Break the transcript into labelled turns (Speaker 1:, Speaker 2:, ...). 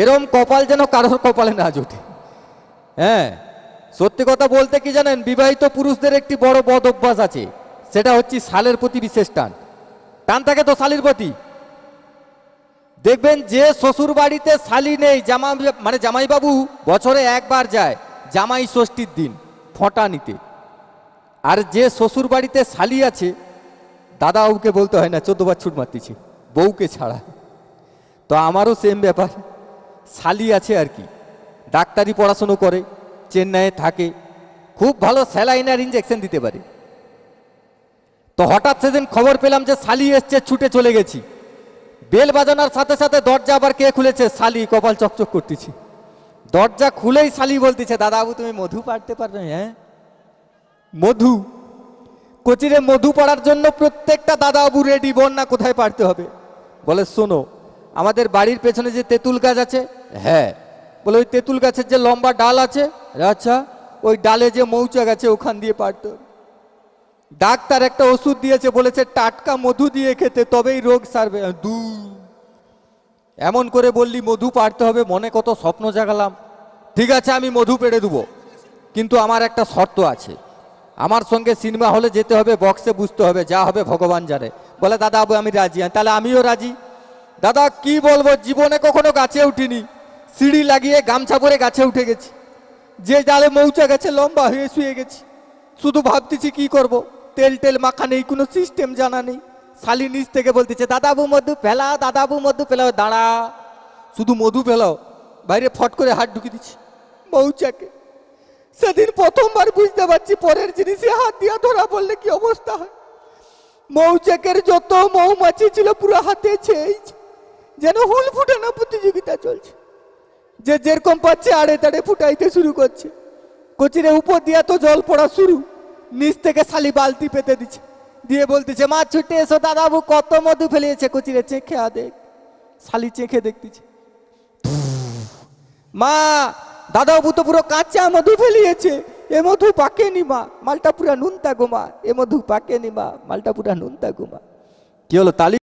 Speaker 1: এরম কপাল যেন কারোর কপালে না জোটে। হ্যাঁ, সত্যি কথা বলতে কি জানেন, বিবাহিত পুরুষদের একটি বড় বদ অভ্যাস আছে, সেটা হচ্ছে শালের প্রতি বিশেষ টান। টান থাকে তো শালির প্রতি। দেখবেন যে শ্বশুর বাড়িতে শালি নেই, জামাইবাবু বছরে একবার যায় জামাই ষষ্ঠীর দিন ফোঁটা নিতে, আর যে শ্বশুর বাড়িতে শালি আছে দাদা বাবুকে বলতে হয় না 14 বার ছুট মারতেছি, বউকে ছাড়া। তো আমারও সেম ব্যাপার, শালি আছে আর কি, ডাক্তারি পড়াশুনো করে, চেন্নাইয়ে থাকে, খুব ভালো স্যালাইন আর ইঞ্জেকশন দিতে পারে। তো হঠাৎ সেদিন খবর পেলাম যে শালি এসছে, ছুটে চলে গেছি। বেল বাজানোর সাথে সাথে দরজা আবার কে খুলেছে? শালি, কপাল চকচক করতেছি। দরজা খুলেই শালি বলতেছে, দাদাবাবু তুমি মধু পাড়তে পারবে? হ্যাঁ, মধু। কচিরে মধু পাড়ার জন্য প্রত্যেকটা দাদাবাবু রেডি, বল না কোথায় পাড়তে হবে? বলে শোনো, আমাদের বাড়ির পেছনে যে তেঁতুল গাছ আছে, হ্যাঁ, বলে ওই তেঁতুল গাছের যে লম্বা ডাল আছে, আচ্ছা, ওই ডালে যে মৌচাক আছে ওখান দিয়ে পাড়তে হবে। ডাক্তার একটা ওষুধ দিয়েছে, বলেছে টাটকা মধু দিয়ে খেতে, তবেই রোগ সারবে। এমন করে বললি মধু পাড়তে হবে, মনে কত স্বপ্ন জাগালাম। ঠিক আছে, আমি মধু পেড়ে দেবো, কিন্তু আমার একটা শর্ত আছে, আমার সঙ্গে সিনেমা হলে যেতে হবে, বক্সে বুঝতে হবে, যা হবে ভগবান জানে। বলে দাদা বাবু আমি রাজি। তাহলে আমিও রাজি। দাদা কি বলবো, জীবনে কখনো গাছে উঠিনি, সিঁড়ি লাগিয়ে গামছা পরে গাছে উঠে গেছি, যে ডালে মৌচা গেছে লম্বা হয়ে শুয়ে গেছি। শুধু ভাবতেছি কি করব, তেল টেল মাখা নেই, কোনো সিস্টেম জানা নেই। শালি নিচ থেকে বলতেছে দাদাবু মধু ফেলা, দাদাবু মধু ফেলাও। দাঁড়া, শুধু মধু ফেলাও, বাইরে ফট করে হাত ঢুকে দিচ্ছি মৌচাকে। সেদিন প্রথমবার বুঝতে পারছি পরের জিনিসে হাত দিয়া ধরা পড়লে কি অবস্থা হয়। মৌচাকের যত মৌমাছি ছিল পুরো হাতে ছেয়েছে, যেন হুল ফুটানো প্রতিযোগিতা চলছে। যে যেরকম পাচ্ছে আড়ে তাড়ে ফুটাইতে শুরু করছে। কচিরে উপর দিয়া তো জল পড়া শুরু, নিচ থেকে শালি বালতি পেতে দিচ্ছে, দিয়ে বলতেছে মা ছুটে এসো, দাদাবু কত মধু ফেলিয়েছে। কচিরে চেখে দেখ। শালি চেখে দেখতেছে, মা দাদাবু তো পুরো কাঁচা মধু ফেলিয়েছে, এ মধু পাকেনি মা, মালটা পুরা নুনতা গোমা, এ মধু পাকেনি মা, মালটা পুরা নুনতা গোমা। কি হলো, তালি?